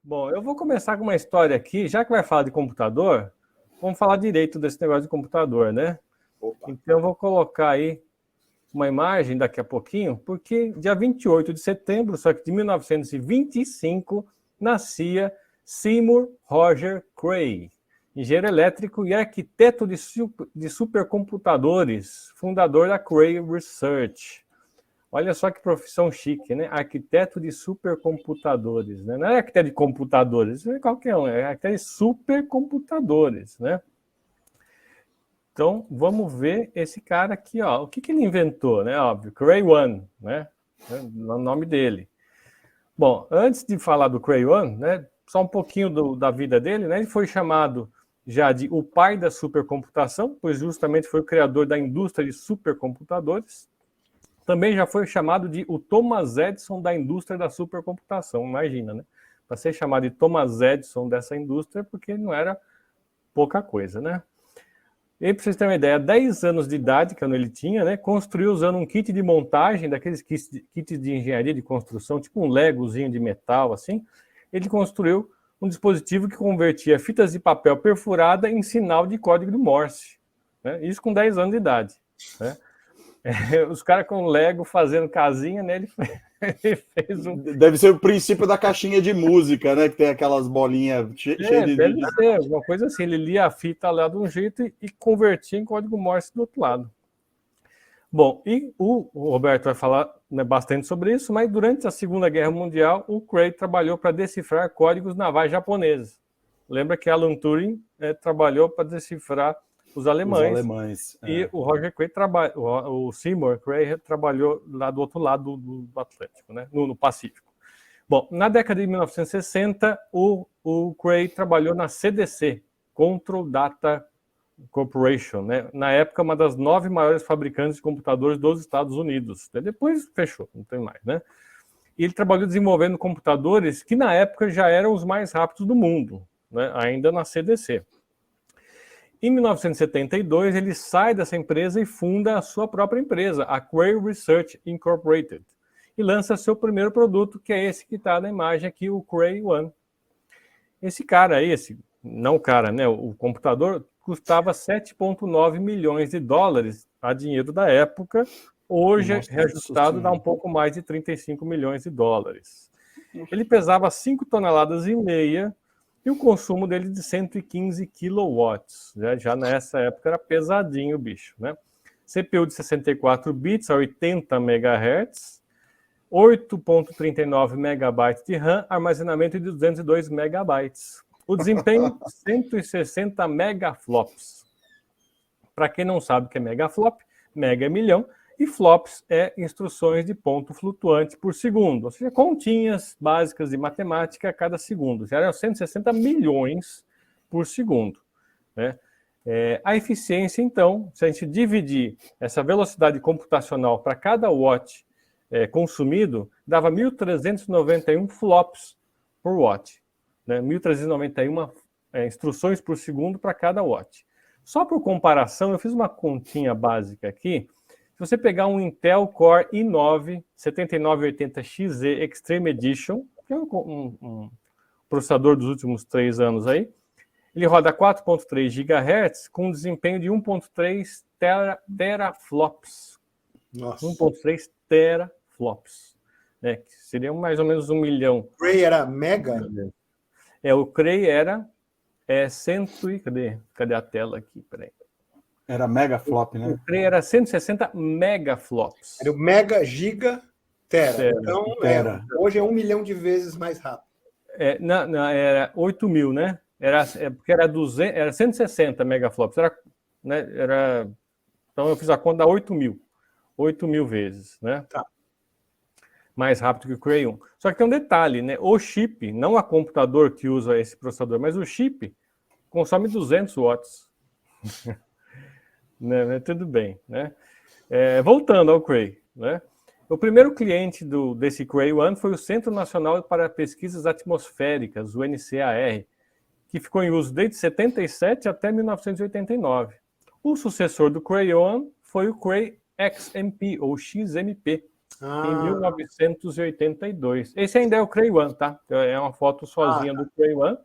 Bom, eu vou começar com uma história aqui, já que vai falar de computador, vamos falar direito desse negócio de computador, né? Opa. Então eu vou colocar aí uma imagem daqui a pouquinho, porque dia 28 de setembro, só que de 1925, nascia Seymour Roger Cray, engenheiro elétrico e arquiteto de supercomputadores, fundador da Cray Research. Olha só que profissão chique, né? Arquiteto de supercomputadores, né? Não é arquiteto de computadores, é qualquer um, é arquiteto de supercomputadores, né? Então, vamos ver esse cara aqui, ó. O que ele inventou, né? Óbvio, Cray One, né? O nome dele. Bom, antes de falar do Cray One, né? Só um pouquinho da vida dele, né? Ele foi chamado já de o pai da supercomputação, pois justamente foi o criador da indústria de supercomputadores. Também já foi chamado de o Thomas Edison da indústria da supercomputação, imagina, né? Para ser chamado de Thomas Edison dessa indústria, porque não era pouca coisa, né? E para vocês terem uma ideia, 10 anos de idade, quando ele tinha, né? Construiu usando um kit de montagem, daqueles kits de engenharia de construção, tipo um legozinho de metal, assim. Ele construiu um dispositivo que convertia fitas de papel perfurada em sinal de código de Morse, né? Isso com 10 anos de idade, né? Os caras com Lego fazendo casinha, né? Ele fez um... Deve ser o princípio da caixinha de música, né? Que tem aquelas bolinhas cheias de... Deve ser, uma coisa assim. Ele lia a fita lá de um jeito e convertia em código Morse do outro lado. Bom, e o Roberto vai falar, né, bastante sobre isso, mas durante a Segunda Guerra Mundial, o Cray trabalhou para decifrar códigos navais japoneses. Lembra que Alan Turing trabalhou para decifrar os alemães. E o Roger Cray o Seymour Cray trabalhou lá do outro lado do Atlântico, né? No Pacífico. Bom, na década de 1960, o Cray trabalhou na CDC, Control Data Corporation, né? Na época, uma das 9 maiores fabricantes de computadores dos Estados Unidos. Depois fechou, não tem mais, né? E ele trabalhou desenvolvendo computadores que na época já eram os mais rápidos do mundo, né? Ainda na CDC. Em 1972, ele sai dessa empresa e funda a sua própria empresa, a Cray Research Incorporated, e lança seu primeiro produto, que é esse que está na imagem aqui, o Cray One. Esse cara aí, o computador, custava 7,9 milhões de dólares a dinheiro da época. Hoje, reajustado, dá um pouco mais de 35 milhões de dólares. Ele pesava 5,5 toneladas, e o consumo dele de 115 kilowatts. Já nessa época era pesadinho o bicho, né? CPU de 64 bits a 80 MHz, 8,39 MB de RAM, armazenamento de 202 MB. O desempenho, 160 megaflops. Para quem não sabe o que é megaflop, mega é milhão, e flops é instruções de ponto flutuante por segundo, ou seja, continhas básicas de matemática a cada segundo. Já eram 160 milhões por segundo, né? A eficiência, então, se a gente dividir essa velocidade computacional para cada watt consumido, dava 1.391 flops por watt, né? 1.391 instruções por segundo para cada watt. Só por comparação, eu fiz uma continha básica aqui. Se você pegar um Intel Core i9 7980XZ Extreme Edition, que é um processador dos últimos 3 anos aí, ele roda 4,3 GHz com um desempenho de 1,3 teraflops. Nossa. 1,3 teraflops. Né? Que seria mais ou menos 1 milhão. O Cray era mega? O Cray era 100 e... Cadê a tela aqui? Peraí. Era megaflop, né? O Cray era 160 megaflops. Era o mega, giga, tera. Então, hoje é 1 milhão de vezes mais rápido. Não, era 8 mil, né? Porque era 160 megaflops. Então eu fiz a conta, dá 8 mil. 8 mil vezes, né? Tá. Mais rápido que o Cray 1. Só que tem um detalhe, né? O chip, não a computador que usa esse processador, mas o chip consome 200 watts. Né? Tudo bem, né? Voltando ao Cray, né? O primeiro cliente desse Cray One foi o Centro Nacional para Pesquisas Atmosféricas, o NCAR, que ficou em uso desde 77 até 1989. O sucessor do Cray One foi o Cray XMP, ou XMP, em 1982. Esse ainda é o Cray One, tá? É uma foto sozinha do Cray One.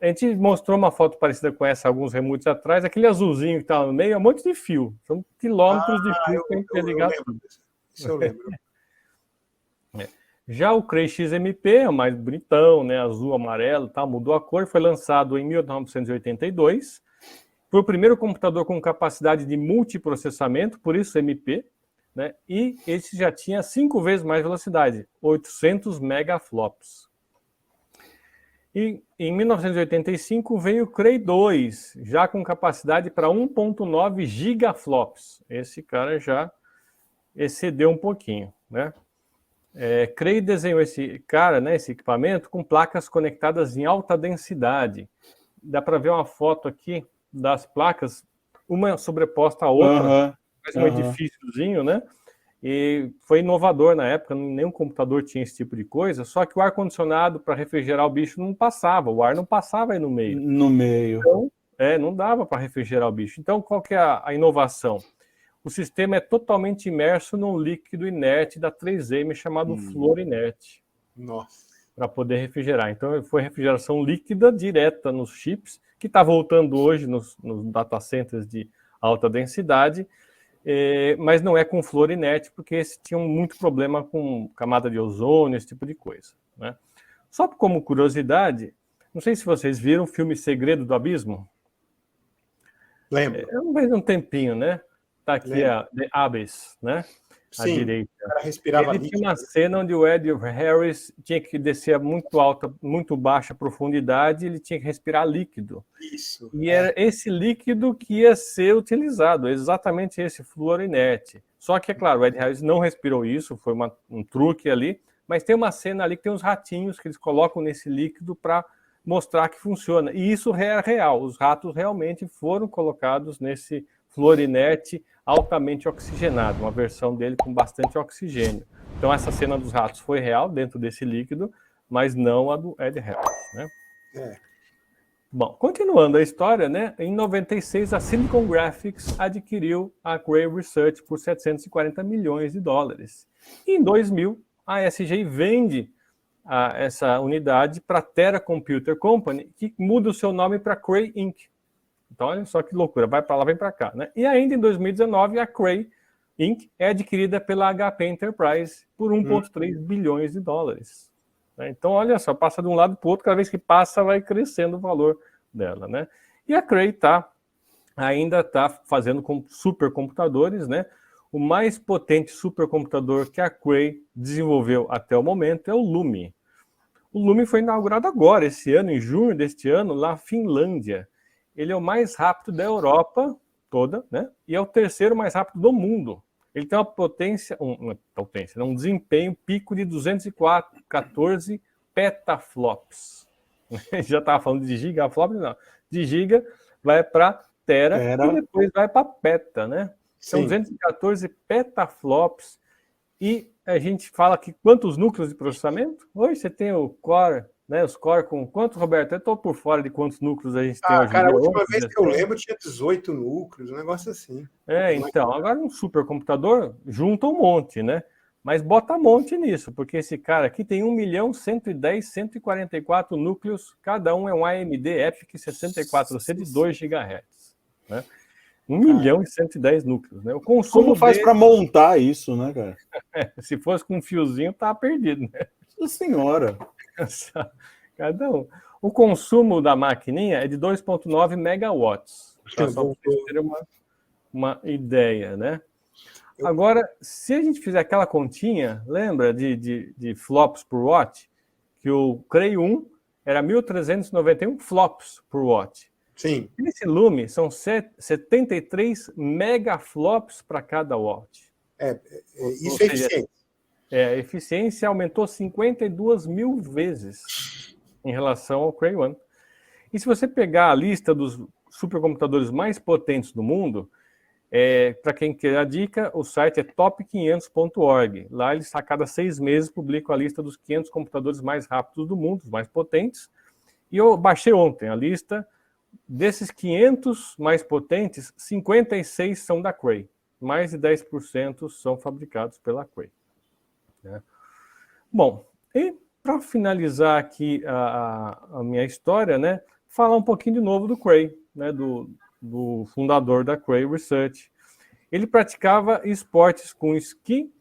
A gente mostrou uma foto parecida com essa alguns remotes atrás. Aquele azulzinho que está no meio é um monte de fio. São quilômetros de fio para interligar tudo. Isso eu lembro. Já o Cray XMP é o mais bonitão, né? Azul, amarelo, tá? Mudou a cor. Foi lançado em 1982. Foi o primeiro computador com capacidade de multiprocessamento, por isso MP, né? E esse já tinha 5 vezes mais velocidade, 800 megaflops. E em 1985 veio o Cray 2, já com capacidade para 1.9 gigaflops. Esse cara já excedeu um pouquinho, né? Cray desenhou esse cara, né, esse equipamento, com placas conectadas em alta densidade. Dá para ver uma foto aqui das placas, uma sobreposta à outra, faz um edifíciozinho, né? E foi inovador na época, nenhum computador tinha esse tipo de coisa, só que o ar-condicionado para refrigerar o bicho não passava, o ar não passava aí no meio. Então, não dava para refrigerar o bicho. Então, qual que é a inovação? O sistema é totalmente imerso num líquido inerte da 3M chamado flor inerte. Nossa. Para poder refrigerar. Então, foi refrigeração líquida direta nos chips, que está voltando hoje nos data centers de alta densidade, mas não é com flor inerte, porque esse tinha muito problema com camada de ozônio, esse tipo de coisa, né? Só como curiosidade, não sei se vocês viram o filme Segredo do Abismo. Lembro. Eu vejo um tempinho, né? Tá aqui a The Abyss, né? À direita. O cara respirava Ele tinha uma cena onde o Ed Harris tinha que descer a muito alta, muito baixa profundidade, ele tinha que respirar líquido. Isso. E era esse líquido que ia ser utilizado, exatamente esse flúor inerte. Só que, é claro, o Ed Harris não respirou isso, foi um truque ali, mas tem uma cena ali que tem uns ratinhos que eles colocam nesse líquido para mostrar que funciona. E isso é real, os ratos realmente foram colocados nesse flúor inerte altamente oxigenado, uma versão dele com bastante oxigênio. Então essa cena dos ratos foi real dentro desse líquido, mas não a do Ed Harris, né? Bom, continuando a história, né? Em 96 a Silicon Graphics adquiriu a Cray Research por 740 milhões de dólares. E em 2000 a SGI vende essa unidade para a Terra Computer Company, que muda o seu nome para Cray Inc. Então, olha só que loucura, vai para lá, vem para cá, né? E ainda em 2019, a Cray Inc. é adquirida pela HP Enterprise por 1,3 bilhões de dólares. Então, olha só, passa de um lado para o outro, cada vez que passa, vai crescendo o valor dela, né? E a Cray ainda está fazendo com supercomputadores, né? O mais potente supercomputador que a Cray desenvolveu até o momento é o LUMI. O LUMI foi inaugurado agora, esse ano, em junho deste ano, lá na Finlândia. Ele é o mais rápido da Europa toda, né? E é o terceiro mais rápido do mundo. Ele tem um desempenho pico de 214 petaflops. Já estava falando de gigaflops, não. De giga vai para tera e depois vai para peta, né? São 214 petaflops. E a gente fala que quantos núcleos de processamento? Hoje você tem o Core, né? Os Core com quantos, Roberto? Eu estou por fora de quantos núcleos a gente tem hoje. Cara, a última vez que eu lembro tinha 18 núcleos, um negócio assim. Então, agora um supercomputador junta um monte, né? Mas bota monte nisso, porque esse cara aqui tem 1.110.144 núcleos, cada um é um AMD EPYC 6400 de 2 GHz, né? 1.110 núcleos, né? O consumo Como faz para montar isso, né, cara? Se fosse com um fiozinho, tá perdido, né? Nossa senhora! Cada um. O consumo da maquininha é de 2,9 megawatts. Só para vocês terem uma ideia, né? Agora, se a gente fizer aquela continha, lembra de flops por watt? Que o Cray 1 era 1.391 flops por watt. Sim. Esse LUMI são 73 megaflops para cada watt. Isso é eficiente. A eficiência aumentou 52 mil vezes em relação ao Cray 1. E se você pegar a lista dos supercomputadores mais potentes do mundo, para quem quer a dica, o site é top500.org. Lá eles, a cada 6 meses, publicam a lista dos 500 computadores mais rápidos do mundo, os mais potentes. E eu baixei ontem a lista. Desses 500 mais potentes, 56 são da Cray. Mais de 10% são fabricados pela Cray. né? Bom, e para finalizar aqui a minha história, né, falar um pouquinho de novo do Cray, né, do fundador da Cray Research. Ele praticava esportes com esqui,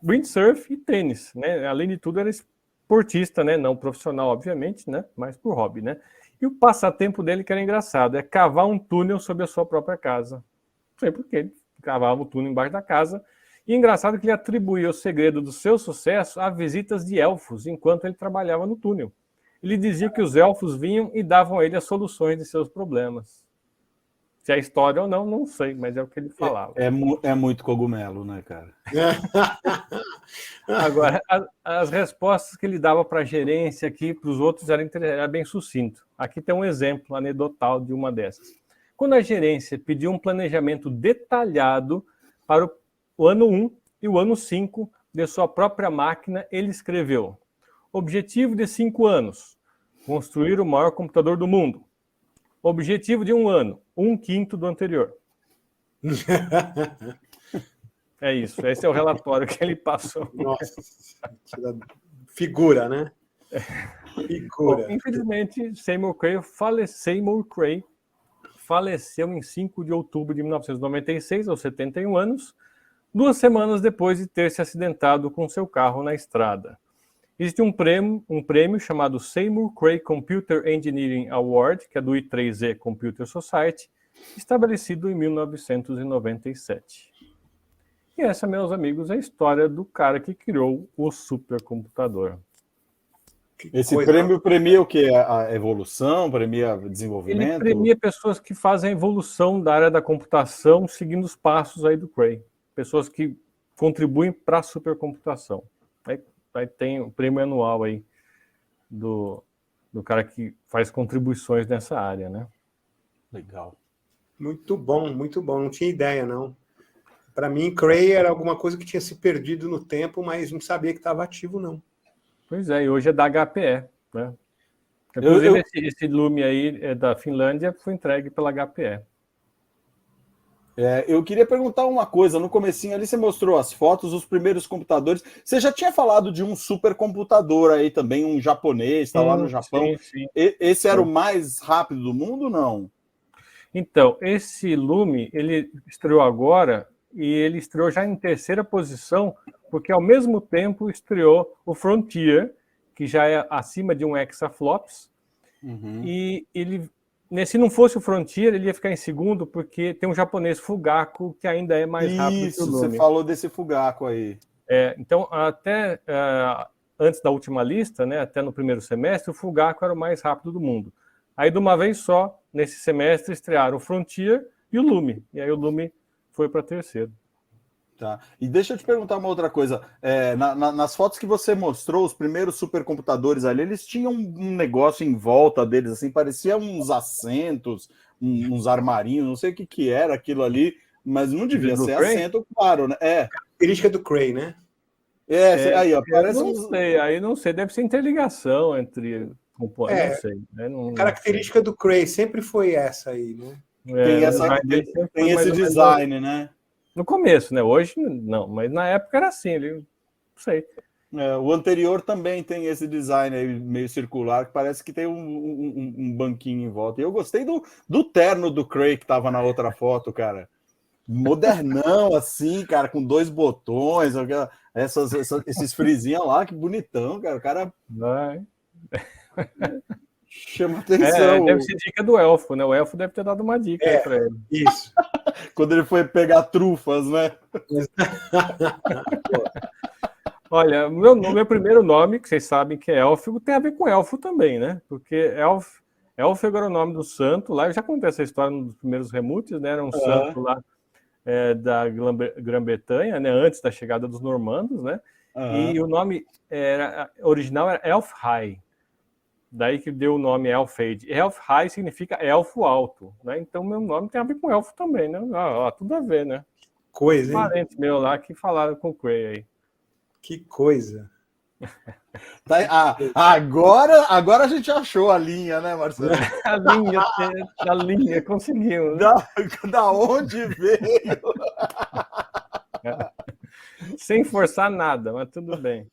windsurf e tênis, né? Além de tudo, era esportista, né? Não profissional, obviamente, né? Mas por hobby, né? E o passatempo dele, que era engraçado, é cavar um túnel sob a sua própria casa. Não sei por quê, ele cavava um túnel embaixo da casa. E engraçado que ele atribuía o segredo do seu sucesso a visitas de elfos enquanto ele trabalhava no túnel. Ele dizia que os elfos vinham e davam a ele as soluções de seus problemas. Se é história ou não, não sei, mas é o que ele falava. É muito cogumelo, né, cara? Agora, as respostas que ele dava para a gerência aqui, para os outros, era bem sucinto. Aqui tem um exemplo anedotal de uma dessas. Quando a gerência pediu um planejamento detalhado para o ano 1 e o ano 5 de sua própria máquina, ele escreveu: objetivo de 5 anos, construir o maior computador do mundo. Objetivo de 1 ano, 1/5 do anterior. É isso, esse é o relatório que ele passou. Nossa, figura, né? Figura. Bom, infelizmente, Seymour Cray faleceu em 5 de outubro de 1996, aos 71 anos, 2 semanas depois de ter se acidentado com seu carro na estrada. Existe um prêmio chamado Seymour Cray Computer Engineering Award, que é do I3E Computer Society, estabelecido em 1997. E essa, meus amigos, é a história do cara que criou o supercomputador. Esse prêmio premia o quê? A evolução? Premia desenvolvimento? Ele premia pessoas que fazem a evolução da área da computação seguindo os passos aí do Cray. Pessoas que contribuem para a supercomputação. Aí tem o prêmio anual aí do cara que faz contribuições nessa área, né? Legal. Muito bom, muito bom. Não tinha ideia, não. Para mim, Cray era alguma coisa que tinha se perdido no tempo, mas não sabia que estava ativo, não. Pois é, e hoje é da HPE, né? Inclusive, esse Lume aí é da Finlândia, foi entregue pela HPE. Eu queria perguntar uma coisa. No comecinho ali você mostrou as fotos, os primeiros computadores. Você já tinha falado de um supercomputador aí também, um japonês, está lá no Japão. Sim. Esse era o mais rápido do mundo ou não? Então, esse Lume, ele estreou agora e ele estreou já em terceira posição, porque ao mesmo tempo estreou o Frontier, que já é acima de 1 exaflops, e ele... Se não fosse o Frontier, ele ia ficar em segundo, porque tem um japonês Fugaku, que ainda é mais rápido que o Lume. Isso, você falou desse Fugaku aí. Então, até antes da última lista, né, até no primeiro semestre, o Fugaku era o mais rápido do mundo. Aí, de uma vez só, nesse semestre, estrearam o Frontier e o Lume. E aí o Lume foi para terceiro. Tá. E deixa eu te perguntar uma outra coisa. Nas fotos que você mostrou, os primeiros supercomputadores ali, eles tinham um negócio em volta deles, assim, parecia uns assentos, uns armarinhos, não sei o que era aquilo ali, mas não devia ser assento, claro, né? Característica do Cray, né? Aí, ó, parece aí não sei, deve ser interligação entre componentes, não sei. Característica do Cray sempre foi essa aí, né? Tem esse design, né? No começo, né? Hoje não, mas na época era assim, não sei. O anterior também tem esse design aí meio circular, que parece que tem um banquinho em volta. E eu gostei do terno do Cray que tava na outra foto, cara. Modernão, assim, cara, com 2 botões, esses frisinhos lá, que bonitão, cara. O cara chama atenção. Deve ser dica do Elfo, né? O Elfo deve ter dado uma dica aí pra ele. Isso. Quando ele foi pegar trufas, né? Olha, meu primeiro nome, que vocês sabem que é Élfigo, tem a ver com elfo também, né? Porque Élfigo era o nome do santo lá. Eu já contei essa história nos primeiros remutes, né? Era um santo lá da Grã-Bretanha, né? Antes da chegada dos normandos, né? E o nome original era Elfhai. Daí que deu o nome Elfhade. Elfhai significa elfo alto, né? Então meu nome tem a ver com elfo também, né? Tudo a ver, né? Coisa, hein? Parentes meus lá que falaram com o Cray aí. Que coisa. Agora a gente achou a linha, né, Marcelo? a linha, conseguimos. Da onde veio? sem forçar nada, mas tudo bem.